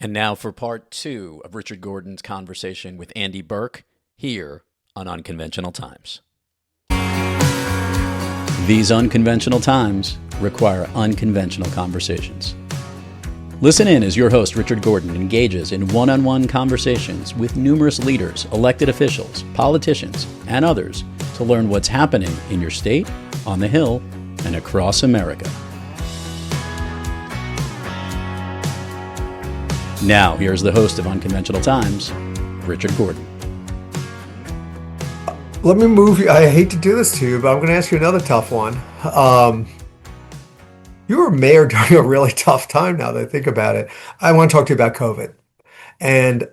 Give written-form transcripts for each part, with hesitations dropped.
And now for part two of Richard Gordon's conversation with Andy Berke here on Unconventional Times. These unconventional times require unconventional conversations. Listen in as your host, Richard Gordon, engages in one-on-one conversations with numerous leaders, elected officials, politicians, and others to learn what's happening in your state, on the Hill, and across America. Now, here's the host of Unconventional Times, Richard Gordon. Let me move you. I hate to do this to you, but I'm going to ask you another tough one. You were mayor during a really tough time now that I think about it. I want to talk to you about COVID. And,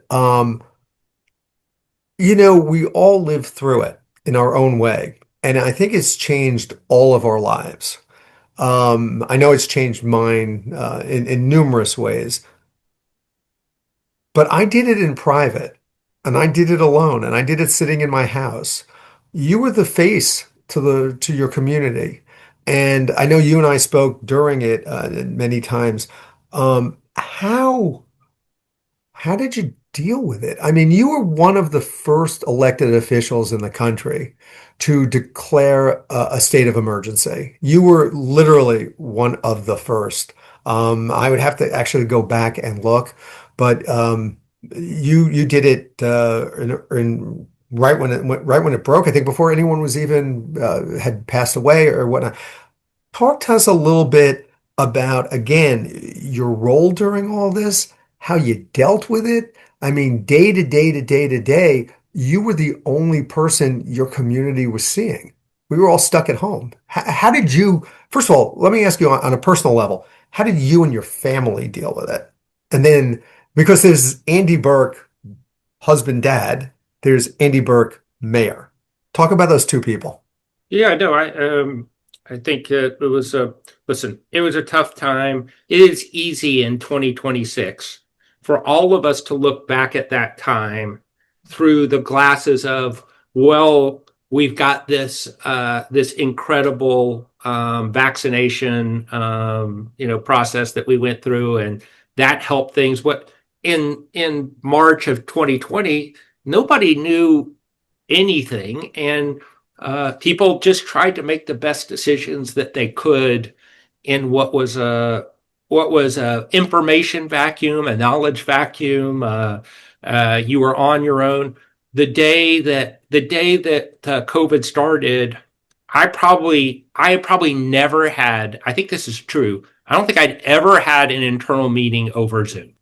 we all lived through it in our own way. And I think it's changed all of our lives. I know it's changed mine in numerous ways. But I did it in private, and I did it alone, and I did it sitting in my house. You were the face to your community, and I know you and I spoke during it many times. How did you deal with it? I mean, you were one of the first elected officials in the country to declare a state of emergency. You were literally one of the first. I would have to actually go back and look. But you did it in right when it broke. I think before anyone was even had passed away or whatnot. Talk to us a little bit about, again, your role during all this, how you dealt with it. I mean, day to day to day to day, you were the only person your community was seeing. We were all stuck at home. How did you? First of all, let me ask you on a personal level, how did you and your family deal with it? And then, because there's Andy Berke, husband, dad, there's Andy Berke, mayor. Talk about those two people. Yeah, no, I think it was it was a tough time. It is easy in 2026 for all of us to look back at that time through the glasses of, well, we've got this incredible vaccination process that we went through, and that helped things. What in March of 2020, nobody knew anything, and people just tried to make the best decisions that they could in what was a information vacuum, a knowledge vacuum. You were on your own. The day that COVID started, I probably never had. I think this is true. I don't think I'd ever had an internal meeting over Zoom.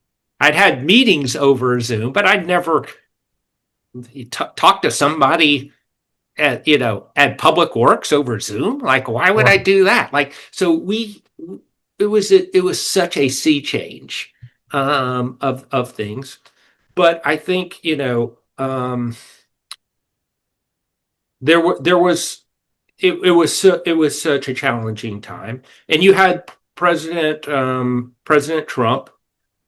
I'd had meetings over Zoom, but I'd never talked to somebody at Public Works over Zoom. Like, why would I do that? Like, so it was such a sea change of things. But I think it was such a challenging time, and you had President Trump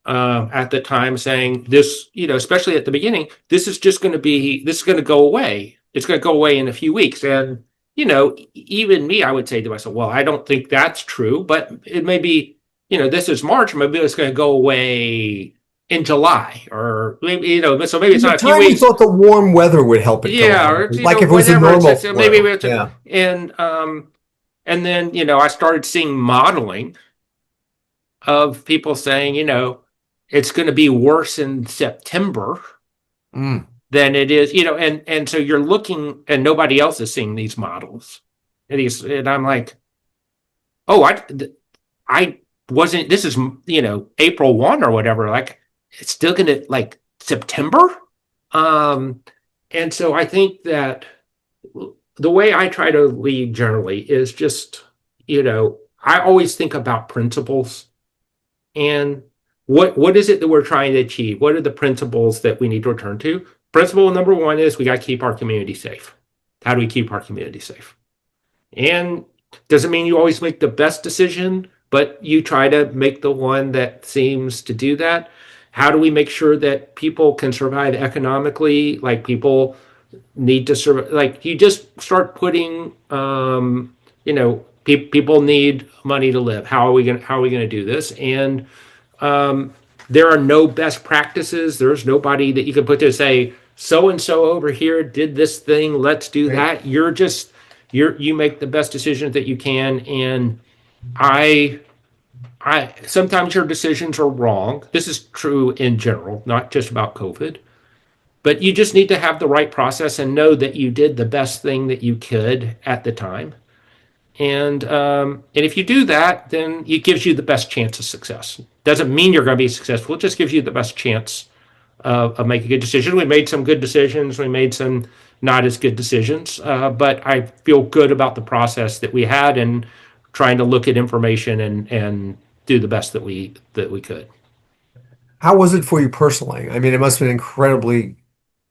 at the time saying this, especially at the beginning, this is going to go away. It's going to go away in a few weeks. And, even me, I would say to myself, well, I don't think that's true, but it may be, this is March, maybe it's going to go away in July, or maybe, so maybe it's not a few weeks. You thought the warm weather would help it. Yeah. Or, like if it was a normal flu. Maybe and then, I started seeing modeling of people saying, it's going to be worse in September than it is, and so you're looking and nobody else is seeing these models. And I'm like, oh, I wasn't, this is, April 1 or whatever, like it's still going to like September. And so I think that the way I try to lead generally is just, I always think about principles and what is it that we're trying to achieve? What are the principles that we need to return to? Principle number one is we got to keep our community safe. How do we keep our community safe? And doesn't mean you always make the best decision, but you try to make the one that seems to do that. How do we make sure that people can survive economically? Like people need to survive. Like you just start putting, people need money to live. How are we going to do this? And there are no best practices. There's nobody that you can put to say, so and so over here did this thing, let's do Right. that. You make the best decisions that you can. And I sometimes your decisions are wrong. This is true in general, not just about COVID. But you just need to have the right process and know that you did the best thing that you could at the time. And if you do that, then it gives you the best chance of success. Doesn't mean you're going to be successful. It just gives you the best chance of making a good decision. We made some good decisions. We made some not as good decisions. But I feel good about the process that we had and trying to look at information and do the best that we could. How was it for you personally? I mean, it must have been incredibly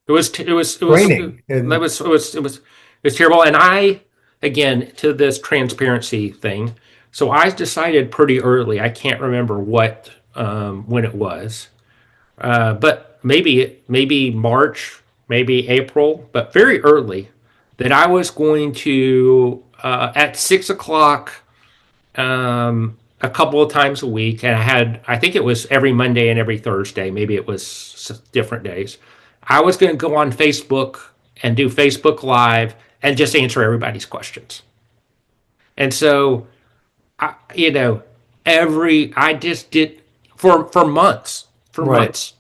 It draining. And was terrible. And I, again, to this transparency thing. So I decided pretty early. I can't remember when it was, but maybe March, maybe April, but very early, that I was going to at 6 o'clock a couple of times a week, and I think it was every Monday and every Thursday. Maybe it was different days. I was going to go on Facebook and do Facebook Live and just answer everybody's questions. And so, you know, I just did for months, right.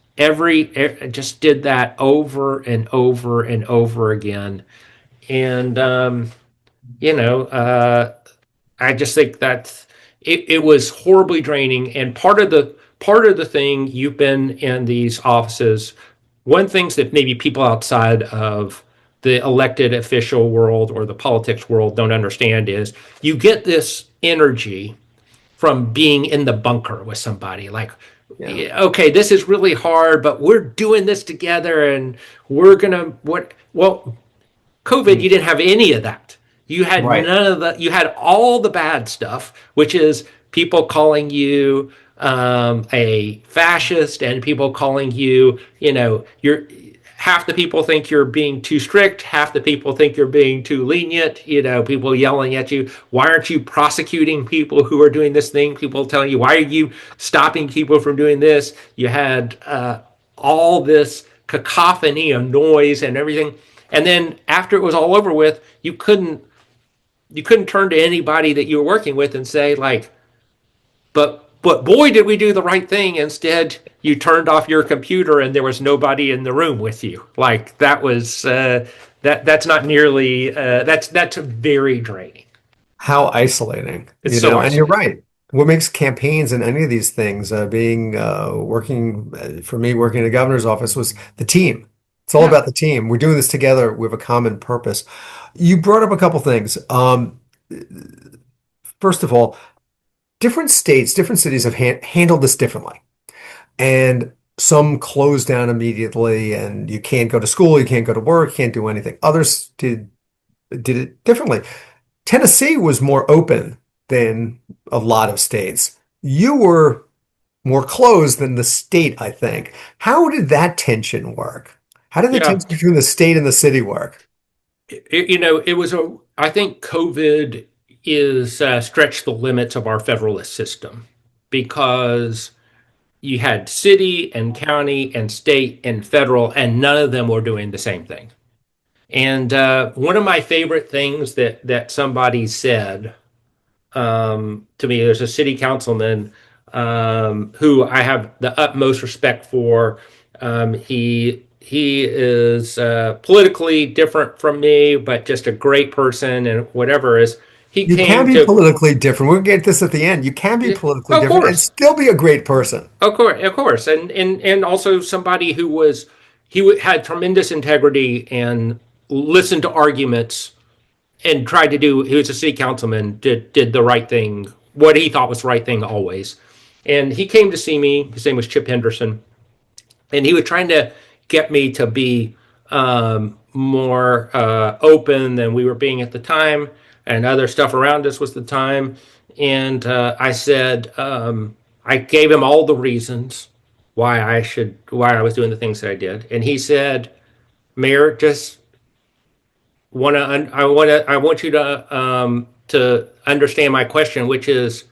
just did that over and over and over again. And, you know, I just think that it was horribly draining. And part of the thing, you've been in these offices, one things that maybe people outside of the elected official world or the politics world don't understand is you get this energy from being in the bunker with somebody like, Yeah. okay, this is really hard, but we're doing this together and we're gonna well, COVID, you didn't have any of that. You had Right. none of that. You had all the bad stuff, which is people calling you a fascist and people calling you, you're half the people think you're being too strict, half the people think you're being too lenient, people yelling at you, why aren't you prosecuting people who are doing this thing? People telling you, why are you stopping people from doing this? You had all this cacophony of noise and everything. And then after it was all over with, you couldn't turn to anybody that you were working with and say like, but boy, did we do the right thing. Instead, you turned off your computer and there was nobody in the room with you. Like that was that's not nearly that's very draining. How isolating, It's so and you're isolating. right. What makes campaigns and any of these things, being working for me, working in a governor's office was the team. It's all Yeah, about the team. We're doing this together. We have a common purpose. You brought up a couple things. First of all, different states, different cities have handled this differently. And some closed down immediately, and you can't go to school, you can't go to work, you can't do anything. Others did it differently. Tennessee was more open than a lot of states. You were more closed than the state, I think. How did that tension work? How did the yeah. tension between the state and the city work? It was I think COVID is stretched the limits of our federalist system because you had city and county and state and federal, and none of them were doing the same thing. And one of my favorite things that somebody said to me, there's a city councilman who I have the utmost respect for. He is politically different from me, but just a great person and whatever is. He You can came be to, politically different. We'll get this at the end. You can be yeah, politically of different and course, still be a great person. of course, and also somebody who had tremendous integrity and listened to arguments and tried to do. He was a city councilman, did the right thing, what he thought was the right thing always. And he came to see me. His name was Chip Henderson, and he was trying to get me to be more open than we were being at the time, and other stuff around us was the time. And I said, I gave him all the reasons why I was doing the things that I did, and he said, "Mayor, just I want you to understand my question, which is,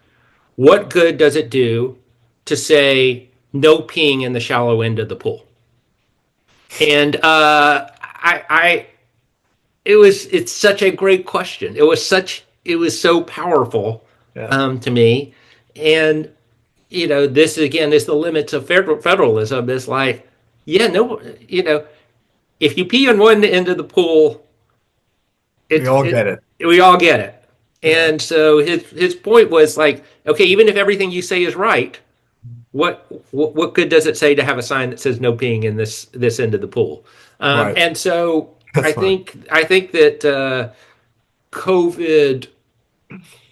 what good does it do to say no peeing in the shallow end of the pool. And it's such a great question. It was so powerful Yeah. to me. And this again is the limits of federalism. Is like, yeah, no, if you pee on one end of the pool, We all get it. we all get it. Yeah. And so his point was like, okay, even if everything you say is right, what good does it say to have a sign that says no peeing in this end of the pool? Right. And so That's fine. I think that COVID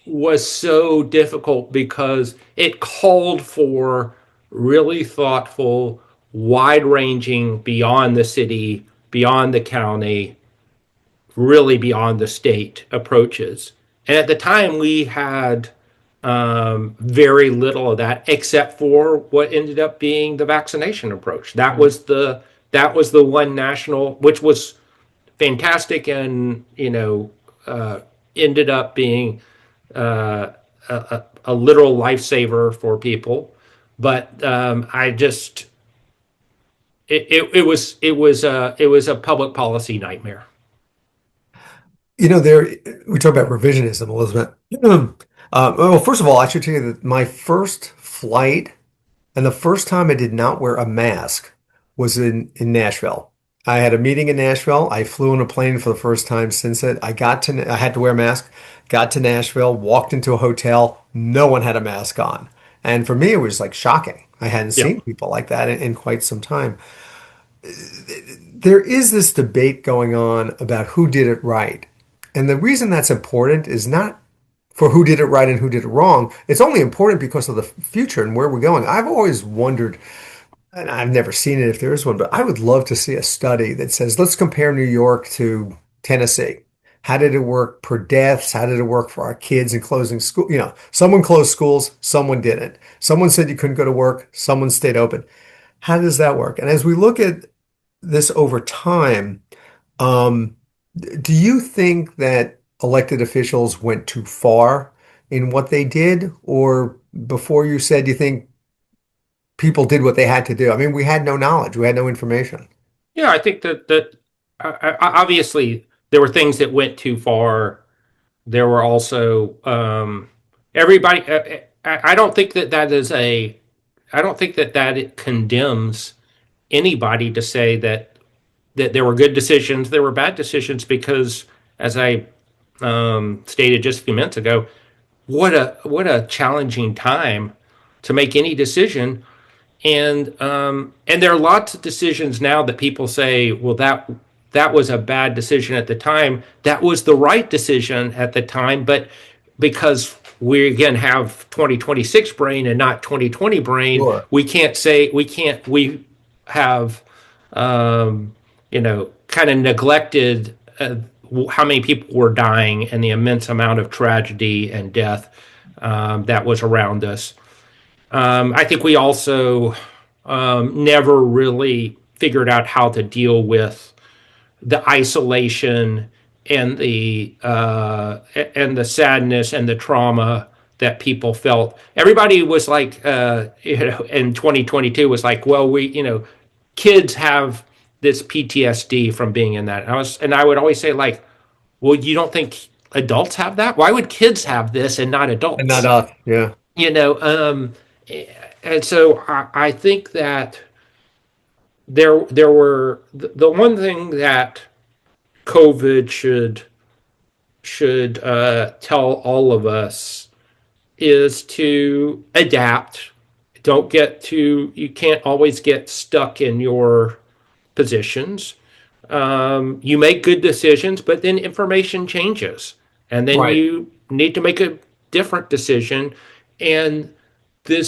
was so difficult because it called for really thoughtful, wide ranging, beyond the city, beyond the county, really beyond the state approaches. And at the time, we had very little of that, except for what ended up being the vaccination approach. Yeah. That was the one national, which was fantastic, and ended up being a literal lifesaver for people. But I just it was a public policy nightmare. There we talk about revisionism, Elizabeth. Well, first of all, I should tell you that my first flight and the first time I did not wear a mask was in Nashville. I had a meeting in Nashville. I flew on a plane for the first time since it. I had to wear a mask, got to Nashville, walked into a hotel. No one had a mask on. And for me, it was like shocking. I hadn't Yeah. seen people like that in quite some time. There is this debate going on about who did it right. And the reason that's important is not for who did it right and who did it wrong. It's only important because of the future and where we're going. I've always wondered, and I've never seen it if there is one, but I would love to see a study that says, let's compare New York to Tennessee. How did it work per deaths? How did it work for our kids in closing school? Someone closed schools, someone didn't. Someone said you couldn't go to work, someone stayed open. How does that work? And as we look at this over time, um, do you think that elected officials went too far in what they did? Or before you said you think people did what they had to do? I mean, we had no knowledge, we had no information. Yeah, I think that obviously there were things that went too far. There were also everybody. I don't think that is a. I don't think that it condemns anybody to say that there were good decisions, there were bad decisions, because as I stated just a few minutes ago, what a challenging time to make any decision. And there are lots of decisions now that people say, well, that was a bad decision at the time. That was the right decision at the time, but because we again have 2026 brain and not 2020 brain, Sure. we have kind of neglected how many people were dying and the immense amount of tragedy and death that was around us. I think we also never really figured out how to deal with the isolation and the sadness and the trauma that people felt. Everybody was like, in 2022 was like, well, kids have this PTSD from being in that. And I would always say like, well, you don't think adults have that? Why would kids have this and not And not adults? us. Yeah. You know, and so I think that there were the one thing that COVID should tell all of us is to adapt. You can't always get stuck in your positions. You make good decisions, but then information changes, and then Right. you need to make a different decision. And it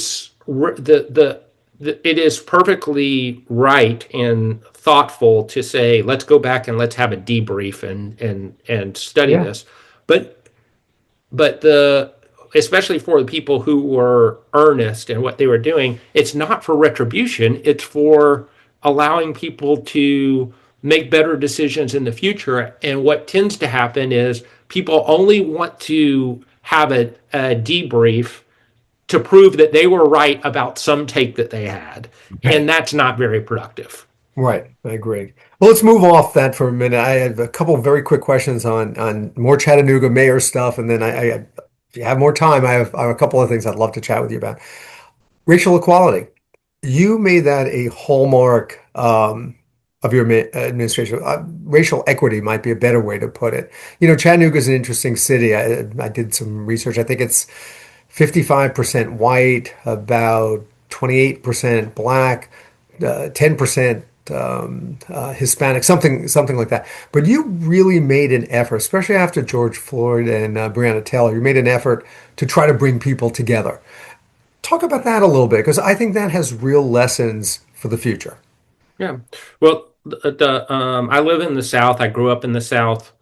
is perfectly right and thoughtful to say, let's go back and let's have a debrief and study Yeah. this. But the especially for the people who were earnest in what they were doing, it's not for retribution, it's for allowing people to make better decisions in the future. And what tends to happen is people only want to have a debrief to prove that they were right about some take that they had. And that's not very productive. Right, I agree. Well, let's move off that for a minute. I have a couple of very quick questions on more Chattanooga Mayor stuff, and then if you have more time, I have a couple of things I'd love to chat with you about. Racial equality. You made that a hallmark of your administration. Racial equity might be a better way to put it. Chattanooga is an interesting city. I did some research. I think it's 55% white, about 28% black, 10% Hispanic, something like that. But you really made an effort, especially after George Floyd and Breonna Taylor. You made an effort to try to bring people together. Talk about that a little bit, because I think that has real lessons for the future. Yeah. Well, I live in the South. I grew up in the South.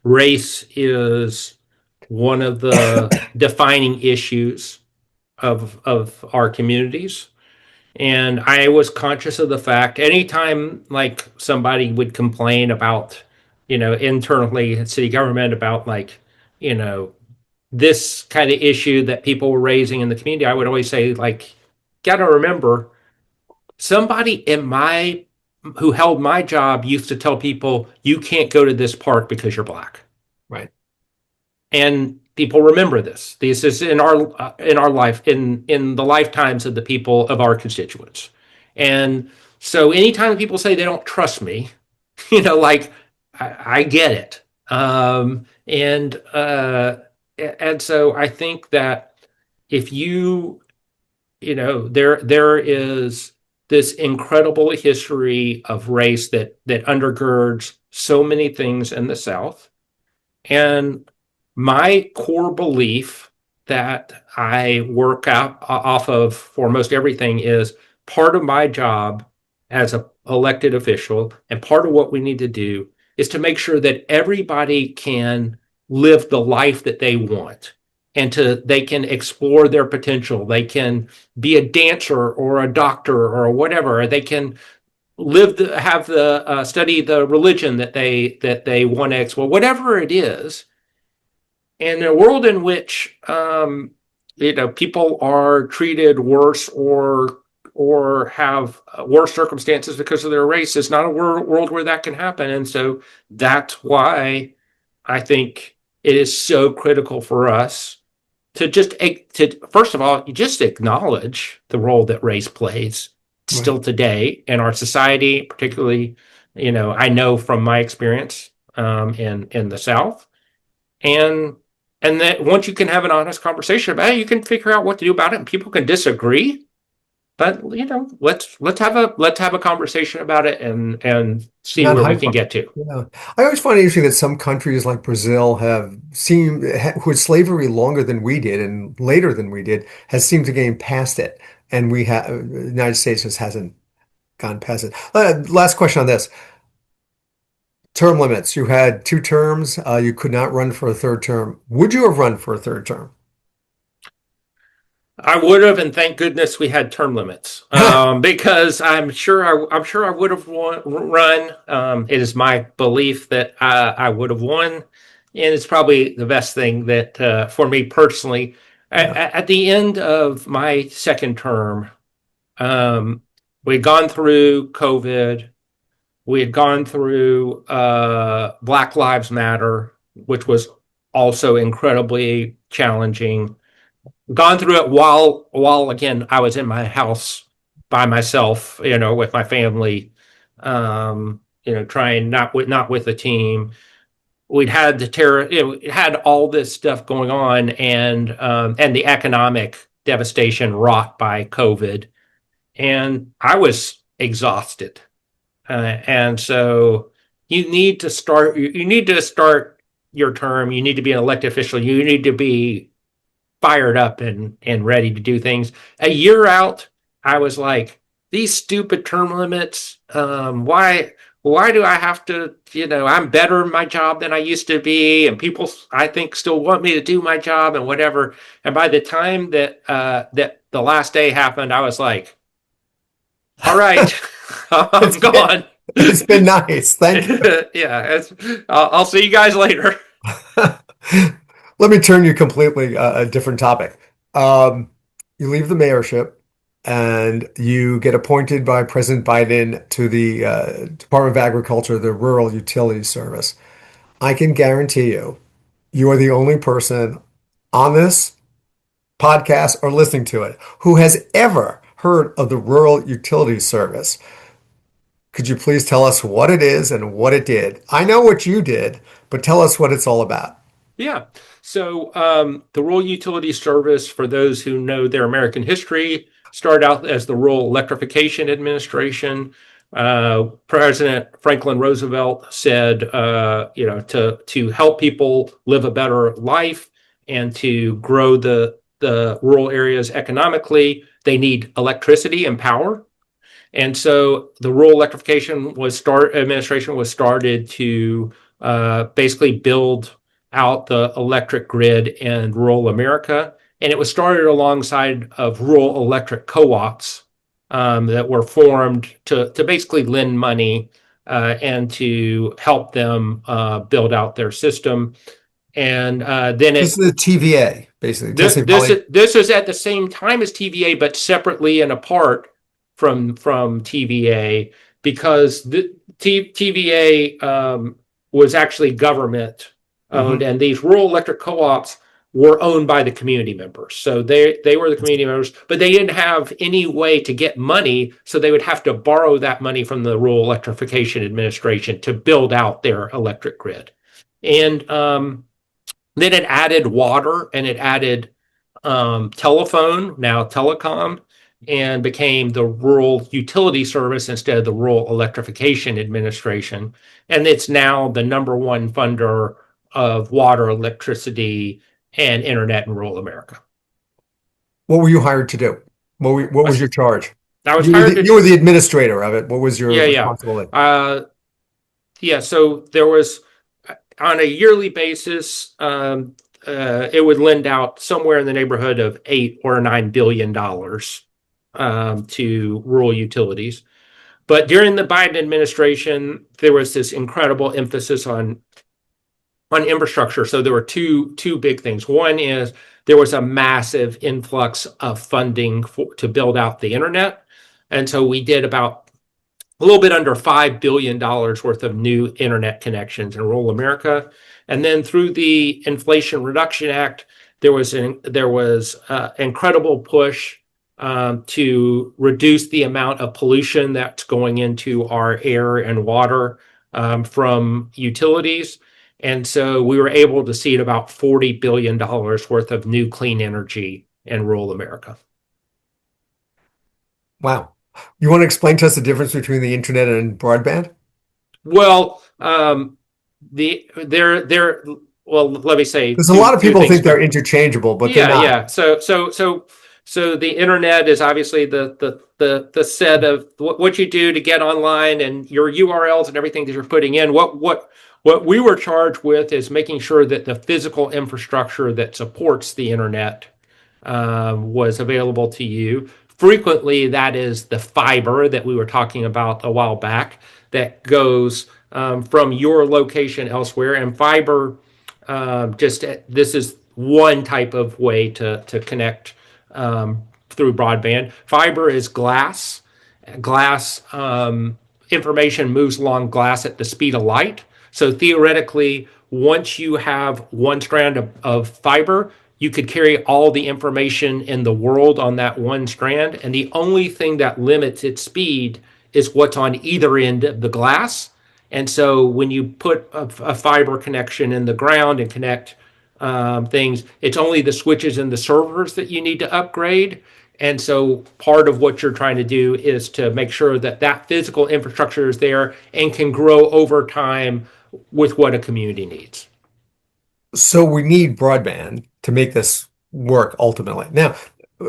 Race is one of the defining issues of our communities. And I was conscious of the fact anytime like somebody would complain about, internally in city government about like, this kind of issue that people were raising in the community, I would always say, like, got to remember somebody who held my job used to tell people, you can't go to this park because you're black. Right. And people remember this. This is in our life, in the lifetimes of the people of our constituents. And so anytime people say they don't trust me, like I get it. And so I think that if there is this incredible history of race that undergirds so many things in the South. And my core belief that I work out off of for most everything is part of my job as an elected official, and part of what we need to do is to make sure that everybody can live the life that they want, and they can explore their potential. They can be a dancer or a doctor or whatever. They can study the religion that they want to explore, whatever it is. In a world in which people are treated worse or have worse circumstances because of their race, it's not a world where that can happen. And so that's why I think it is so critical for us to first of all, just acknowledge the role that race plays still today in our society, particularly, I know from my experience in the South. And that once you can have an honest conversation about it, you can figure out what to do about it, and people can disagree. But let's have a conversation about it and see Not where we hype can up. get to. Yeah. I always find it interesting that some countries like Brazil who had slavery longer than we did and later than we did, has seemed to gain past it. And the United States just hasn't gone past it. Last question on this. Term limits. You had 2 terms. You could not run for a third term. Would you have run for a third term? I would have, and thank goodness we had term limits, because I'm sure I would have run. It is my belief that I would have won, and it's probably the best thing that for me personally. Yeah. At the end of my second term, we'd gone through COVID. We had gone through Black Lives Matter, which was also incredibly challenging. Gone through it while again I was in my house by myself, with my family, trying not with a team. We'd had the terror, had all this stuff going on, and the economic devastation wrought by COVID, and I was exhausted. And so you need to start your term. You need to be an elected official. You need to be fired up and ready to do things. A year out, I was like, these stupid term limits, why do I have to, I'm better in my job than I used to be, and people, I think, still want me to do my job and whatever. And by the time that the last day happened, I was like, all right, I'm gone. It's been nice. Thank you. Yeah, I'll see you guys later. Let me turn you completely a different topic. you leave the mayorship and you get appointed by President Biden to the Department of Agriculture, the Rural Utilities Service. I can guarantee you, you are the only person on this podcast or listening to it who has ever heard of the Rural Utilities Service. Could you please tell us what it is and what it did? I know what you did, but tell us what it's all about. Yeah. So the Rural Utility Service, for those who know their American history, started out as the Rural Electrification Administration. President Franklin Roosevelt said, to help people live a better life and to grow the rural areas economically, they need electricity and power. And so the Rural Electrification Administration was started to basically build out the electric grid in rural America. And it was started alongside of rural electric co-ops that were formed to basically lend money and to help them build out their system. And then This is the TVA, basically. this Tennessee this Valley. is this is at the same time as TVA, but separately and apart from TVA, because the TVA was actually government owned, Mhm. and these rural electric co-ops were owned by the community members. So they were the community members, but they didn't have any way to get money, so they would have to borrow that money from the Rural Electrification Administration to build out their electric grid. And then it added water and it added telephone, now telecom, and became the Rural Utility Service instead of the Rural Electrification Administration. And it's now the number one funder of water, electricity, and internet in rural America. What were you hired to do? What was your charge? I was You were hired the, to, you were the administrator of it. What was your yeah, yeah. responsibility? Yeah, so there was on a yearly basis, it would lend out somewhere in the neighborhood of $8 or $9 billion to rural utilities. But during the Biden administration, there was this incredible emphasis on infrastructure. So there were two big things. One is there was a massive influx of funding to build out the internet, and so we did about a little bit under $5 billion worth of new internet connections in rural America. And then through the Inflation Reduction Act, there was incredible push to reduce the amount of pollution that's going into our air and water from utilities. And so we were able to seed about $40 billion worth of new clean energy in rural America. Wow. You want to explain to us the difference between the internet and broadband? Well, they're well, let me say Because a lot of two people things. think they're interchangeable, but they're Yeah, not. yeah. So the internet is obviously the set of what you do to get online and your URLs and everything that you're putting in. What we were charged with is making sure that the physical infrastructure that supports the internet was available to you. Frequently, that is the fiber that we were talking about a while back that goes from your location elsewhere. And fiber, this is one type of way to connect through broadband. Fiber is glass. Glass information moves along glass at the speed of light. So theoretically, once you have one strand of fiber, you could carry all the information in the world on that one strand. And the only thing that limits its speed is what's on either end of the glass. And so when you put a fiber connection in the ground and connect things, it's only the switches and the servers that you need to upgrade. And so part of what you're trying to do is to make sure that that physical infrastructure is there and can grow over time with what a community needs. So we need broadband to make this work ultimately. Now,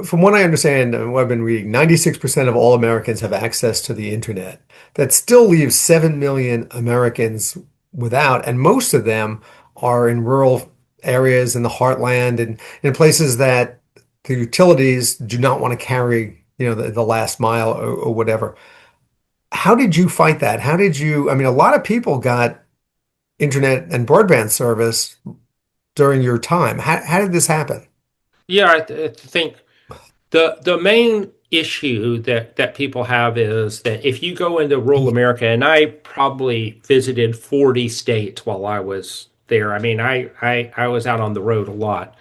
from what I understand and what I've been reading, 96% of all Americans have access to the internet. That still leaves 7 million Americans without, and most of them are in rural areas in the heartland and in places that the utilities do not want to carry, the last mile or whatever. How did you fight that? I mean, a lot of people got internet and broadband service during your time. How did this happen? Yeah, I think The main issue that people have is that if you go into rural America, and I probably visited 40 states while I was there. I mean, I was out on the road a lot.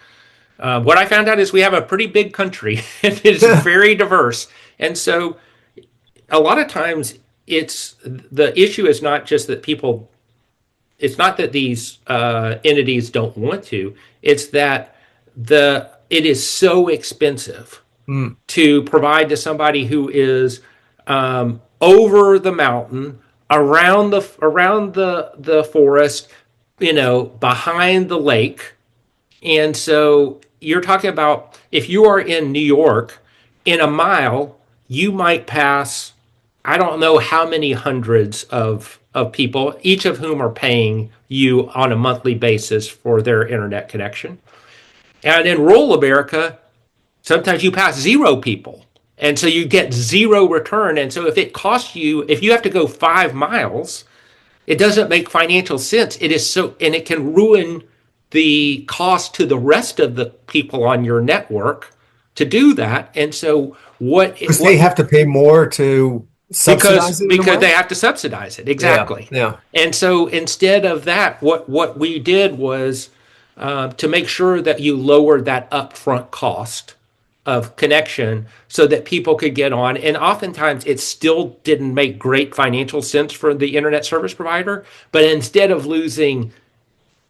What I found out is we have a pretty big country and it's very diverse. And so a lot of times it's the issue is not just that people, it's not that these entities don't want to, it's that it is so expensive Mm. to provide to somebody who is over the mountain, around the forest, behind the lake. And so you're talking about if you are in New York, in a mile, you might pass, I don't know how many hundreds of people, each of whom are paying you on a monthly basis for their internet connection. And in rural America, sometimes you pass zero people. And so you get zero return. And so if you have to go 5 miles, it doesn't make financial sense. It is so, and it can ruin the cost to the rest of the people on your network to do that. And so Because they have to pay more to subsidize it in a because they way? have to subsidize it Yeah, exactly. yeah. And so instead of that, what we did was to make sure that you lowered that upfront cost of connection so that people could get on. And oftentimes it still didn't make great financial sense for the internet service provider. But instead of losing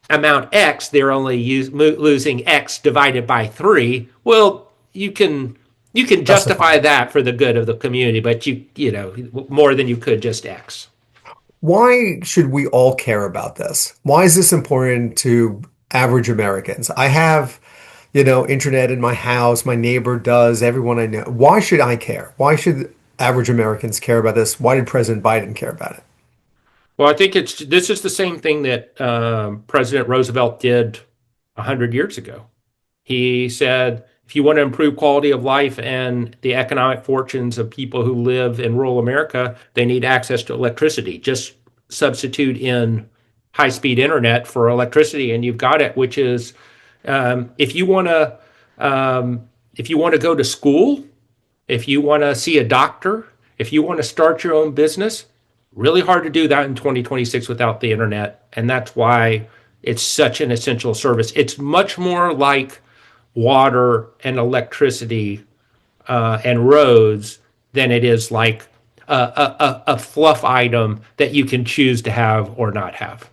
amount X, they're only losing X divided by 3. Well, you can justify Justify. that for the good of the community, but more than you could just X. Why should we all care about this? Why is this important to average Americans? I have, internet in my house. My neighbor does. Everyone I know. Why should I care? Why should average Americans care about this? Why did President Biden care about it? Well, I think this is the same thing that President Roosevelt did 100 years ago. He said, if you want to improve quality of life and the economic fortunes of people who live in rural America, they need access to electricity. Just substitute in high-speed internet for electricity, and you've got it. Which is, if you want to, if you want to go to school, if you want to see a doctor, if you want to start your own business, really hard to do that in 2026 without the internet. And that's why it's such an essential service. It's much more like water and electricity and roads than it is like a fluff item that you can choose to have or not have.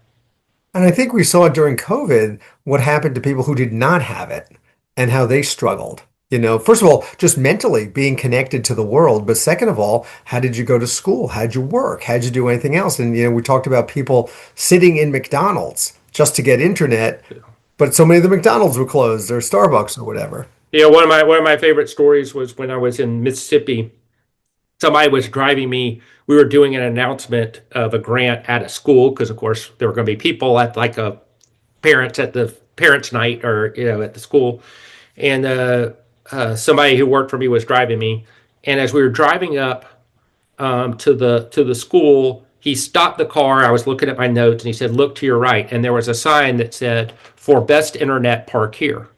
And I think we saw during COVID what happened to people who did not have it and how they struggled. First of all, just mentally being connected to the world. But second of all, how did you go to school? How'd you work? How'd you do anything else? And, we talked about people sitting in McDonald's just to get internet, but so many of the McDonald's were closed or Starbucks or whatever. One of my favorite stories was when I was in Mississippi. Somebody was driving me. We were doing an announcement of a grant at a school because, of course, there were going to be people at like a parents at the parents' night or at the school, and somebody who worked for me was driving me. And as we were driving up to the school, he stopped the car. I was looking at my notes, and he said, "Look to your right." And there was a sign that said, "For best internet, park here,"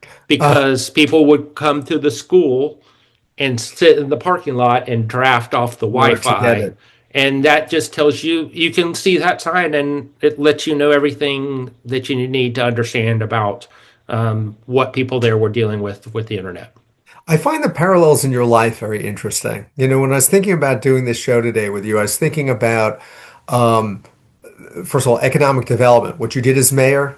Uh, because people would come to the school and sit in the parking lot and draft off the in order to get Wi-Fi. it. And that just tells you can see that sign and it lets you know everything that you need to understand about what people there were dealing with the internet. I find the parallels in your life very interesting. When I was thinking about doing this show today with you, I was thinking about, um, first of all, economic development, what you did as mayor,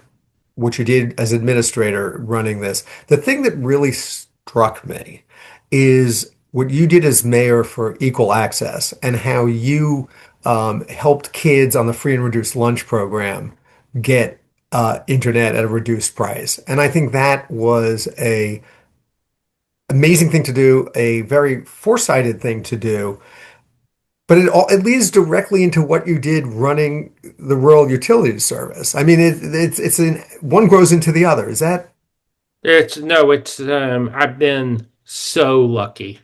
what you did as administrator running this. The thing that really struck me is what you did as mayor for equal access and how you helped kids on the free and reduced lunch program get internet at a reduced price. And I think that was a amazing thing to do, a very foresighted thing to do. But it leads directly into what you did running the rural utilities service. I mean, it's one grows into the other. Is that It's no, it's I've been so lucky.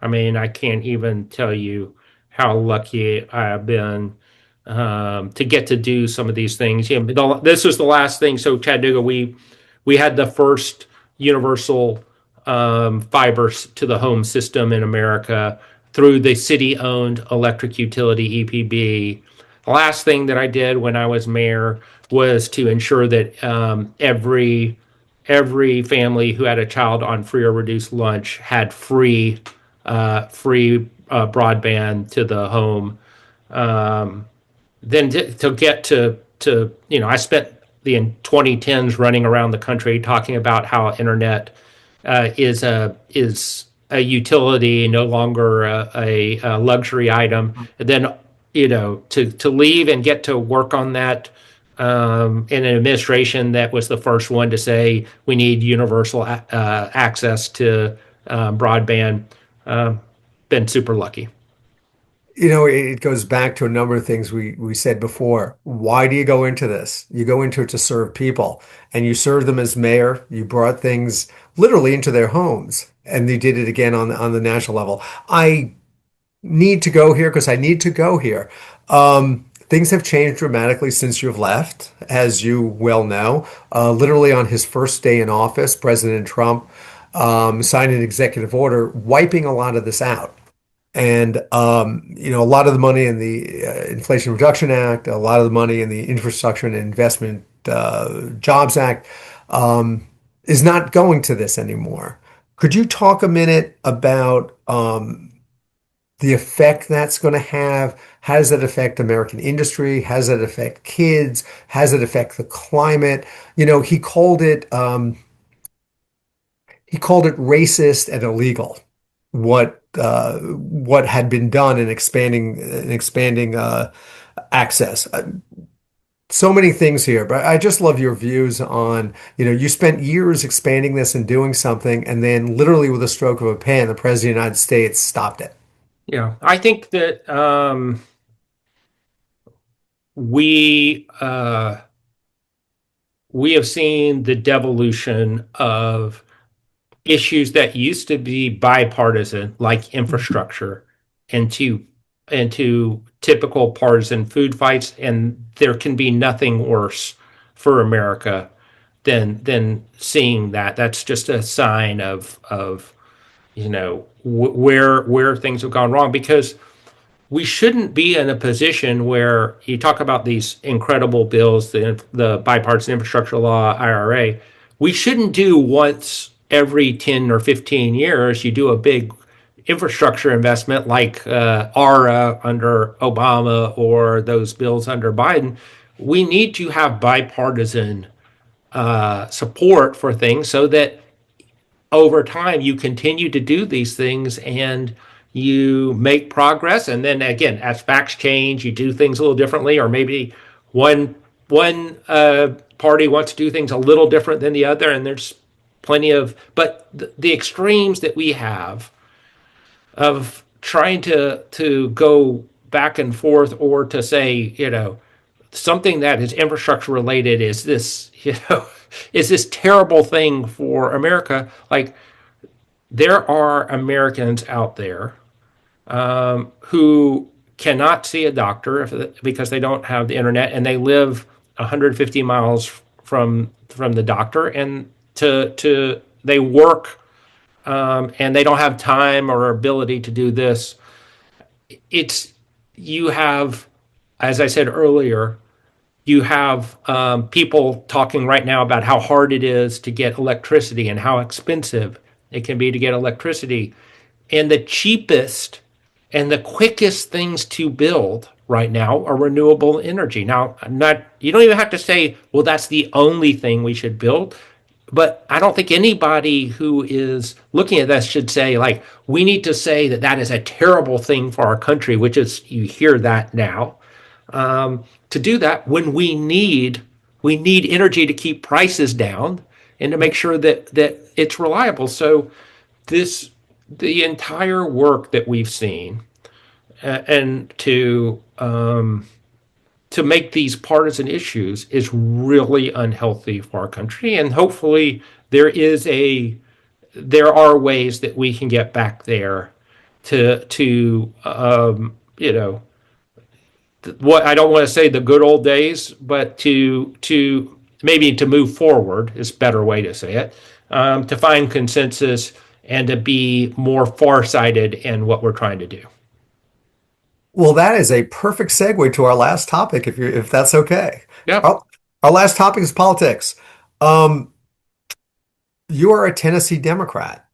I mean, I can't even tell you how lucky I've been to get to do some of these things. This was the last thing. So Chattanooga, we had the first universal fiber to the home system in America through the city-owned electric utility EPB. The last thing that I did when I was mayor was to ensure that every family who had a child on free or reduced lunch had free broadband to the home. Then to get to I spent the 2010s running around the country talking about how internet is a utility, no longer a luxury item. And then to leave and get to work on that in an administration that was the first one to say we need universal access to broadband. Been super lucky. It goes back to a number of things we said before. Why do you go into this? You go into it to serve people, and you serve them as mayor. You brought things literally into their homes, and you did it again on the national level. I need to go here because I need to go here. Things have changed dramatically since you've left, as you well know. Literally on his first day in office, President Trump signed an executive order wiping a lot of this out. And a lot of the money in the Inflation Reduction Act, a lot of the money in the Infrastructure and Investment Jobs Act is not going to this anymore. Could you talk a minute about the effect that's going to have? How does that affect American industry? How does that affect kids? How does it affect the climate? He called it racist and illegal. What had been done in expanding access. So many things here, but I just love your views on, you spent years expanding this and doing something, and then literally with a stroke of a pen, the President of the United States stopped it. Yeah, I think that we we have seen the devolution of issues that used to be bipartisan, like infrastructure, into typical partisan food fights, and there can be nothing worse for America than seeing that. That's just a sign of where things have gone wrong, because we shouldn't be in a position where you talk about these incredible bills, the bipartisan infrastructure law, IRA. We shouldn't do once every 10 or 15 years, you do a big infrastructure investment like ARA under Obama or those bills under Biden. We need to have bipartisan support for things so that over time you continue to do these things and you make progress. And then again, as facts change, you do things a little differently, or maybe one party wants to do things a little different than the other, and there's plenty of, but the extremes that we have of trying to go back and forth, or to say, something that is infrastructure related is this, is this terrible thing for America. Like, there are Americans out there who cannot see a doctor because they don't have the internet, and they live 150 miles from the doctor, and they work and they don't have time or ability to do this. You have, as I said earlier, you have people talking right now about how hard it is to get electricity and how expensive it can be to get electricity. And the cheapest and the quickest things to build right now are renewable energy. Now, you don't even have to say, well, that's the only thing we should build. But I don't think anybody who is looking at this should say, like, we need to say that is a terrible thing for our country, which is, you hear that now. To do that when we need energy to keep prices down and to make sure that it's reliable. So the entire work that we've seen and to make these partisan issues is really unhealthy for our country. And hopefully there are ways that we can get back there to what I don't want to say the good old days, but to maybe to move forward is a better way to say it. to find consensus and to be more farsighted in what we're trying to do. Well, that is a perfect segue to our last topic, if that's okay. Yep. Our last topic is politics. Um, you are a Tennessee Democrat.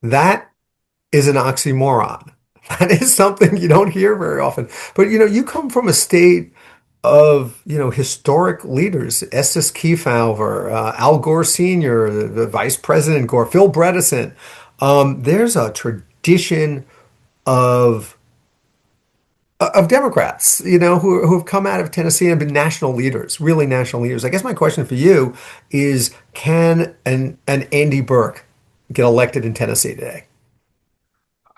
That is an oxymoron. That is something you don't hear very often. But you come from a state of historic leaders: Estes Kefauver, Al Gore Sr., the Vice President Gore, Phil Bredesen. There's a tradition of Democrats, who have come out of Tennessee and been national leaders, really national leaders. I guess my question for you is, can an Andy Berke get elected in Tennessee today?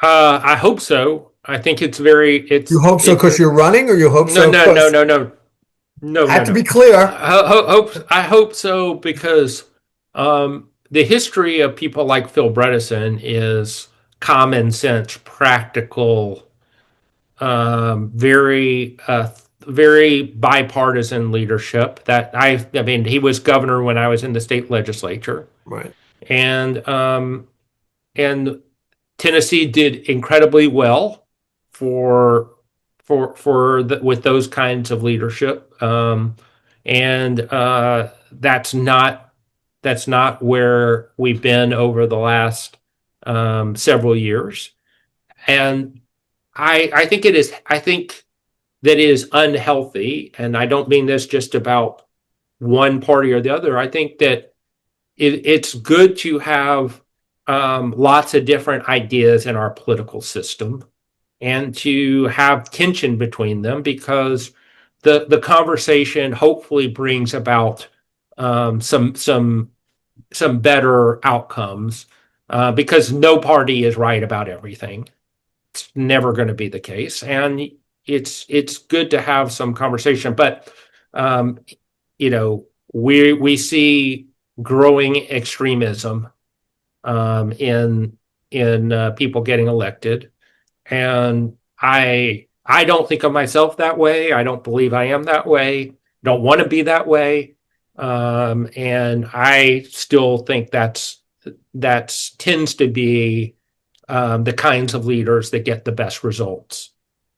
I hope so. I think it's very, You hope so because you're running, or you hope no, so no, no, because no, no, no, no, have to no. be clear. I hope so because the history of people like Phil Bredesen is common sense, practical, very very bipartisan leadership. I mean, he was governor when I was in the state legislature, Right. and and Tennessee did incredibly well for with those kinds of leadership, and that's not where we've been over the last several years, and I think it is. I think that is unhealthy, and I don't mean this just about one party or the other. I think that it's good to have lots of different ideas in our political system and to have tension between them because the conversation hopefully brings about some better outcomes because no party is right about everything. It's never going to be the case, and it's good to have some conversation. But um, we see growing extremism in people getting elected, and I don't think of myself that way. I don't believe I am that way. Don't want to be that way, and I still think that's tends to be the kinds of leaders that get the best results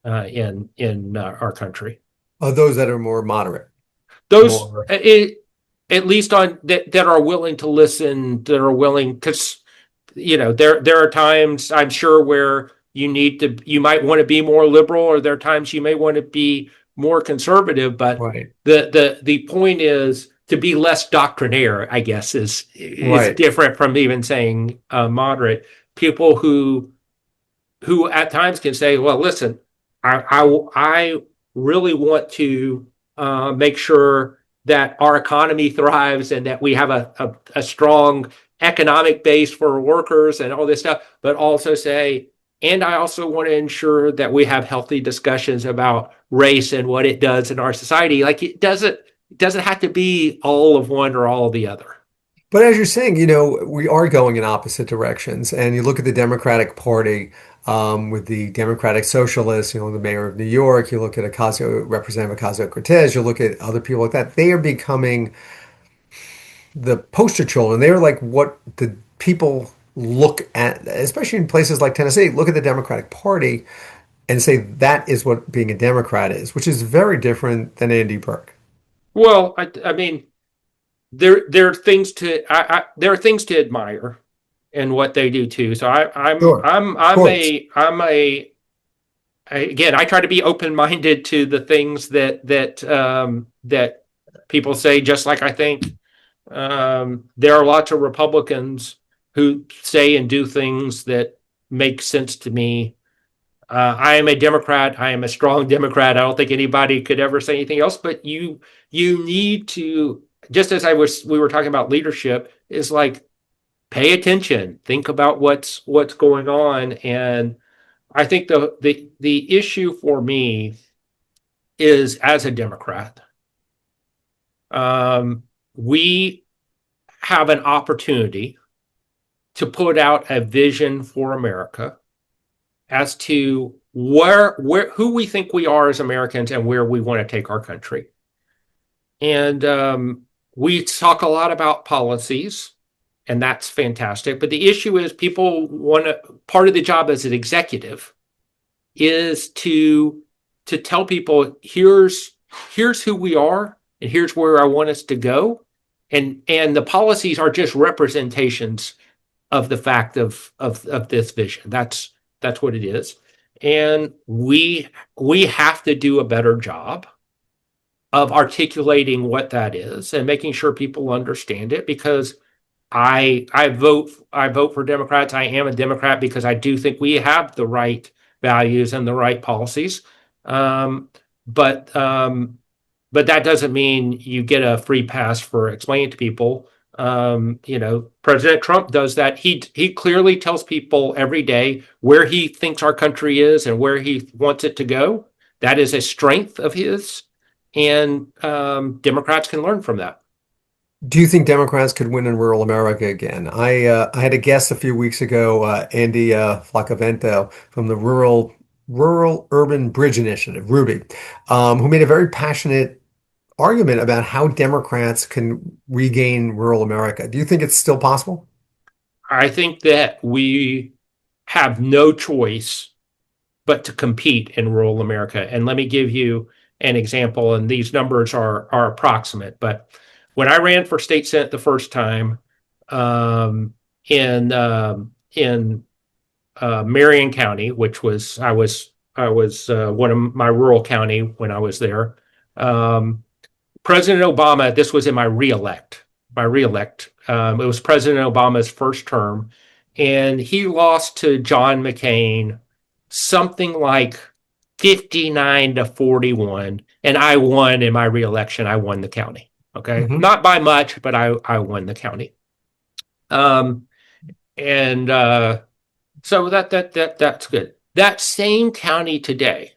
in our country. Those that are more moderate, Those more at least on that are willing to listen, that are willing because there are times I'm sure where you might want to be more liberal, or there are times you may want to be more conservative. But right, the point is to be less doctrinaire, I guess, is right. different from even saying moderate. People who at times can say, well, listen, I really want to make sure that our economy thrives and that we have a strong economic base for workers and all this stuff, but also say, and I also want to ensure that we have healthy discussions about race and what it does in our society. Like it doesn't have to be all of one or all of the other. But as you're saying, we are going in opposite directions. And you look at the Democratic Party with the Democratic Socialists, the mayor of New York, you look at Representative Ocasio-Cortez, you look at other people like that. They are becoming the poster children. They're like what the people look at, especially in places like Tennessee, look at the Democratic Party and say that is what being a Democrat is, which is very different than Andy Berke. Well, I mean, there are things there are things to admire in what they do too. So Sure, of course. again, I try to be open minded to the things that people say. Just like I think there are lots of Republicans who say and do things that make sense to me. I am a Democrat. I am a strong Democrat. I don't think anybody could ever say anything else. But you need to, just as we were talking about leadership, is like pay attention, think about what's going on. And I think the issue for me is, as a Democrat, we have an opportunity to put out a vision for America as to who we think we are as Americans and where we want to take our country. And we talk a lot about policies, and that's fantastic. But the issue is people want to, part of the job as an executive is to tell people, here's who we are and here's where I want us to go. And the policies are just representations of the fact of this vision. That's what it is. And we have to do a better job of articulating what that is and making sure people understand it, because I vote for Democrats. I am a Democrat because I do think we have the right values and the right policies. But that doesn't mean you get a free pass for explaining to people. President Trump does that. He clearly tells people every day where he thinks our country is and where he wants it to go. That is a strength of his, and Democrats can learn from that. Do you think Democrats could win in rural America again? I had a guest a few weeks ago, Andy Flacavento from the Rural Urban Bridge Initiative, Ruby, who made a very passionate argument about how Democrats can regain rural America. Do you think it's still possible? I think that we have no choice but to compete in rural America. And let me give you an example, and these numbers are approximate, but when I ran for state senate the first time, in Marion County, which was I was one of my rural county when I was there. President Obama, this was in my reelect. It was President Obama's first term, and he lost to John McCain something like 59-41, and I won in my reelection. I won the county. Okay, not by much, but I won the county. So that's good. That same county today,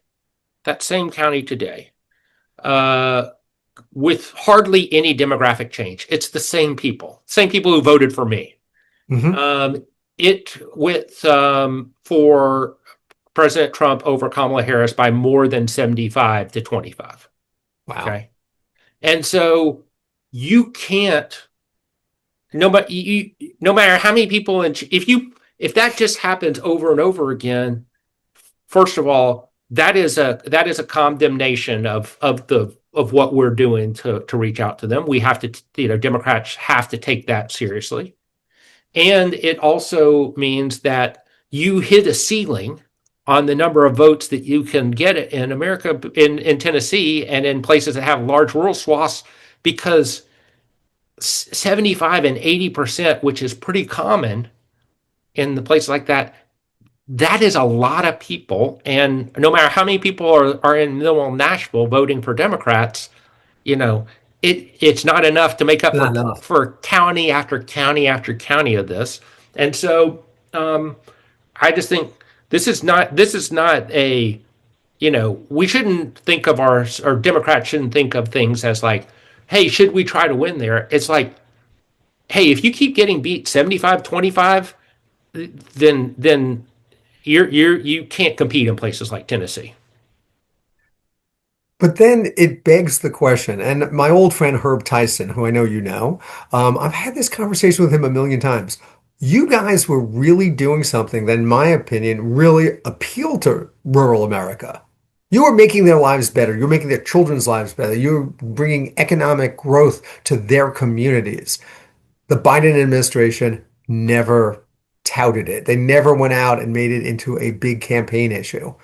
with hardly any demographic change, it's the same people who voted for me. It went for President Trump over Kamala Harris by more than 75-25. Wow. Okay, and so you can't. No matter how many people, if that just happens over and over again, first of all, that is a condemnation of what we're doing to reach out to them. We have to, Democrats have to take that seriously, and it also means that you hit a ceiling on the number of votes that you can get in America, in Tennessee, and in places that have large rural swaths, because 75 and 80%, which is pretty common in the place like that, that is a lot of people. And no matter how many people are in Millville, Nashville voting for Democrats, it's not enough to make up for county after county after county of this. And so I just think this is not a, we shouldn't think of or Democrats shouldn't think of things as like, hey, should we try to win there? It's like, hey, if you keep getting beat 75-25, then you can't compete in places like Tennessee. But then it begs the question, and my old friend Herb Tyson, who I know you know, I've had this conversation with him a million times. You guys were really doing something that, in my opinion, really appealed to rural America. You are making their lives better. You're making their children's lives better. You're bringing economic growth to their communities. The Biden administration never touted it. They never went out and made it into a big campaign issue.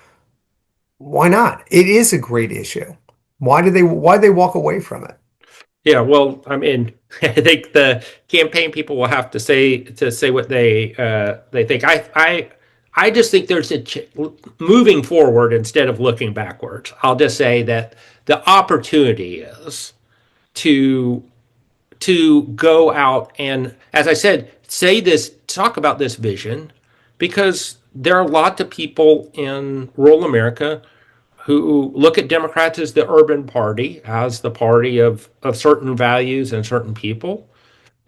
Why not? It is a great issue. Why did they walk away from it? Yeah, well, I mean, I think the campaign people will have to say what they think. I just think there's moving forward instead of looking backwards. I'll just say that the opportunity is to go out and, as I said, talk about this vision, because there are a lot of people in rural America who look at Democrats as the urban party, as the party of certain values and certain people.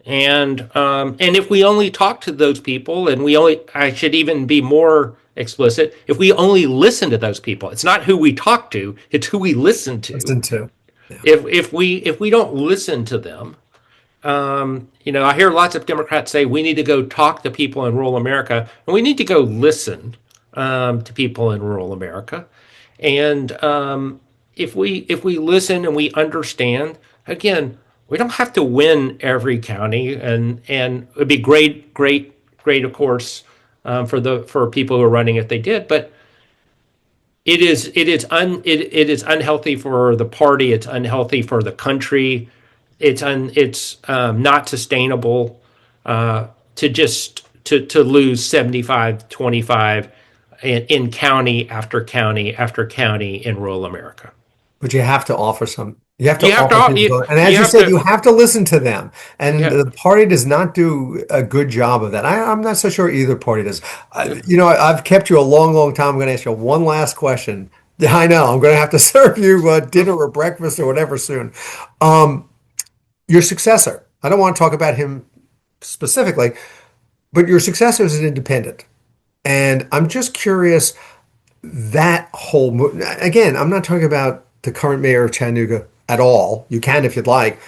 And if we only talk to those people, and I should even be more explicit, if we only listen to those people, it's not who we talk to, it's who we listen to. Listen to. Yeah. If we don't listen to them, I hear lots of Democrats say we need to go talk to people in rural America, and we need to go listen to people in rural America. And if we listen and we understand, again, we don't have to win every county, and it'd be great, great, great, of course, for people who are running if they did, but it is unhealthy for the party. It's unhealthy for the country. It's not sustainable to just to lose 75-25 in county after county after county in rural America. But you have to offer some. You have to You have offer to people, you, and as you you have said, to you have to listen to them. And yeah the party does not do a good job of that. I'm not so sure either party does. yeah. I've kept you a long, long time. I'm going to ask you one last question. Yeah, I know. I'm going to have to serve you dinner or breakfast or whatever soon. Um, your successor. I don't want to talk about him specifically, but your successor is an independent, and I'm just curious that whole again, I'm not talking about the current mayor of Chattanooga at all. You can if you'd like.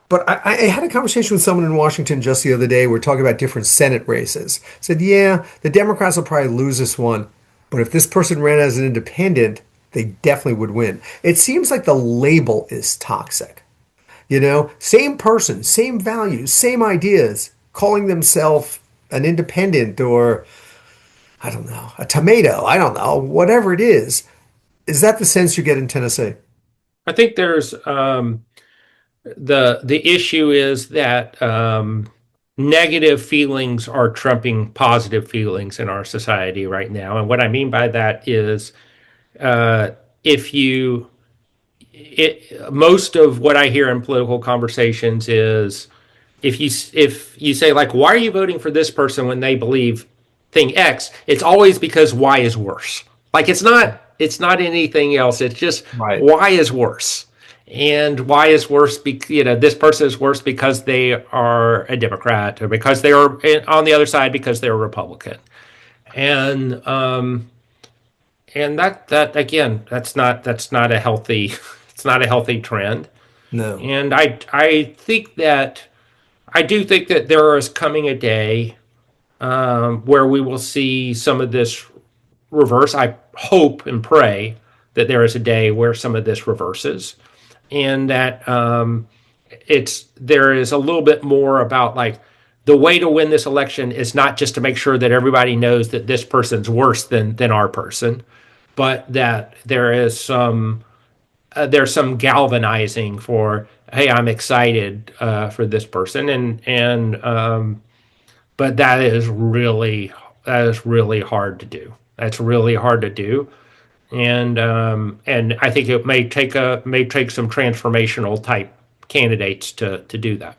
But I had a conversation with someone in Washington just the other day. We're talking about different Senate races. Said, yeah, the Democrats will probably lose this one, but if this person ran as an independent, they definitely would win. It seems like the label is toxic. Same person, same values, same ideas, calling themselves an independent or I don't know, a tomato, I don't know, whatever it is. Is that the sense you get in Tennessee? I think there's the issue is that negative feelings are trumping positive feelings in our society right now. And what I mean by that is uh, if you most of what I hear in political conversations is if you say, like, why are you voting for this person when they believe thing X, it's always because Y is worse. Like, it's not anything else. It's just Right. Y is worse. And Y is worse because, this person is worse because they are a Democrat, or because they are on the other side because they're a Republican. And that again, that's not a healthy it's not a healthy trend. No. And I do think that there is coming a day where we will see some of this reverse. I hope and pray that there is a day where some of this reverses, and that there is a little bit more about, like, the way to win this election is not just to make sure that everybody knows that this person's worse than our person, but that there's some galvanizing for, hey, I'm excited for this person, and but that is really hard to do. That's really hard to do, and I think it may take some transformational type candidates to do that.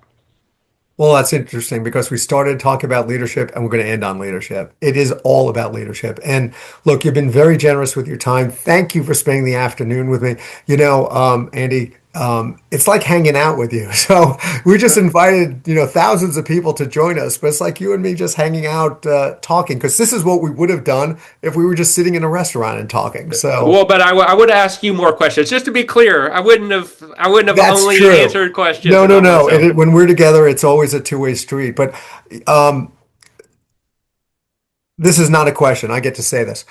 Well, that's interesting because we started talking about leadership and we're going to end on leadership. It is all about leadership. And look, you've been very generous with your time. Thank you for spending the afternoon with me. Andy, it's like hanging out with you. So we just invited, thousands of people to join us, but it's like you and me just hanging out, talking, because this is what we would have done if we were just sitting in a restaurant and talking. So Well, but I would ask you more questions. Just to be clear, I wouldn't have that's only true. answered questions No, no, about no. myself. When we're together, it's always a two-way street. But um, this is not a question. I get to say this.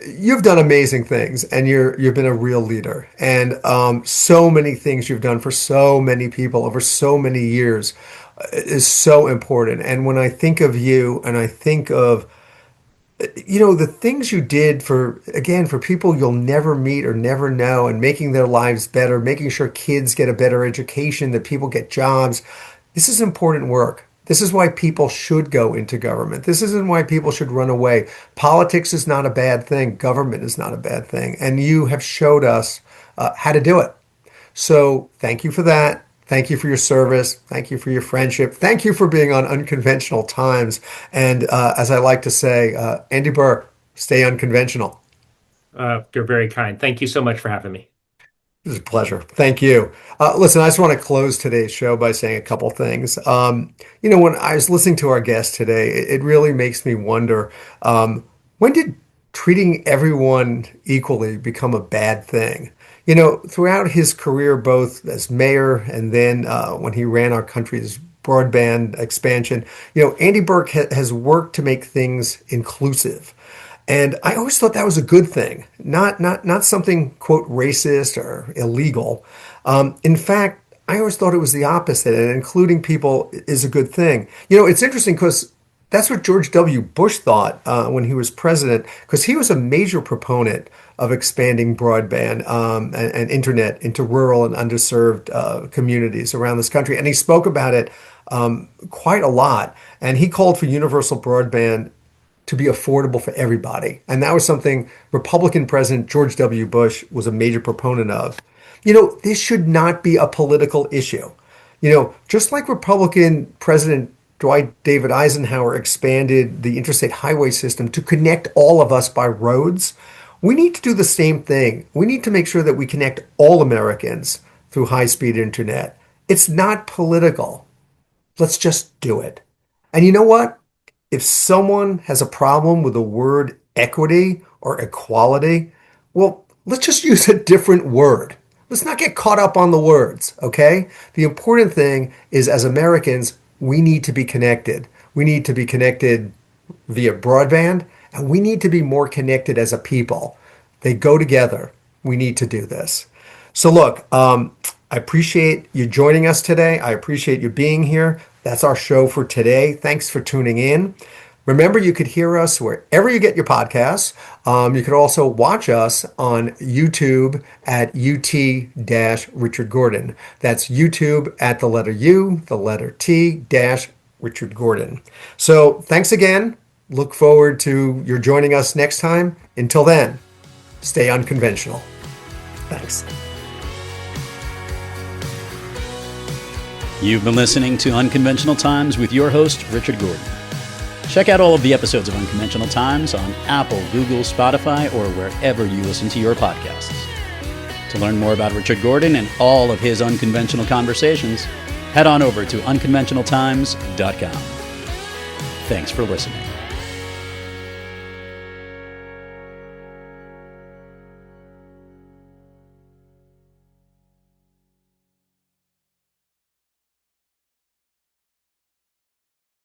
You've done amazing things, and you've been a real leader. And so many things you've done for so many people over so many years is so important. And when I think of you, and I think of the things you did for people you'll never meet or never know, and making their lives better, making sure kids get a better education, that people get jobs. This is important work. This is why people should go into government. This isn't why people should run away. Politics is not a bad thing. Government is not a bad thing. And you have showed us how to do it. So thank you for that. Thank you for your service. Thank you for your friendship. Thank you for being on Unconventional Times. And as I like to say, Andy Burr, stay unconventional. You're very kind. Thank you so much for having me. It was a pleasure. Thank you. Listen, I just want to close today's show by saying a couple things. When I was listening to our guest today, it really makes me wonder, when did treating everyone equally become a bad thing? Throughout his career, both as mayor and then when he ran our country's broadband expansion. Andy Berke has worked to make things inclusive. And I always thought that was a good thing, not something, quote, racist or illegal. In fact, I always thought it was the opposite, and including people is a good thing. It's interesting because that's what George W. Bush thought when he was president, because he was a major proponent of expanding broadband and internet into rural and underserved communities around this country. And he spoke about it quite a lot. And he called for universal broadband to be affordable for everybody. And that was something Republican President George W. Bush was a major proponent of. This should not be a political issue. Just like Republican President Dwight David Eisenhower expanded the interstate highway system to connect all of us by roads, we need to do the same thing. We need to make sure that we connect all Americans through high-speed internet. It's not political. Let's just do it. And you know what? If someone has a problem with the word equity or equality, well, let's just use a different word. Let's not get caught up on the words, okay? The important thing is, as Americans, we need to be connected. We need to be connected via broadband, and we need to be more connected as a people. They go together. We need to do this. So look, I appreciate you joining us today. I appreciate you being here. That's our show for today. Thanks for tuning in. Remember, you could hear us wherever you get your podcasts. You could also watch us on YouTube at UT-Richard Gordon. That's YouTube at the letter U, the letter T, Richard Gordon. So thanks again. Look forward to your joining us next time. Until then, stay unconventional. Thanks. You've been listening to Unconventional Times with your host, Richard Gordon. Check out all of the episodes of Unconventional Times on Apple, Google, Spotify, or wherever you listen to your podcasts. To learn more about Richard Gordon and all of his unconventional conversations, head on over to unconventionaltimes.com. Thanks for listening.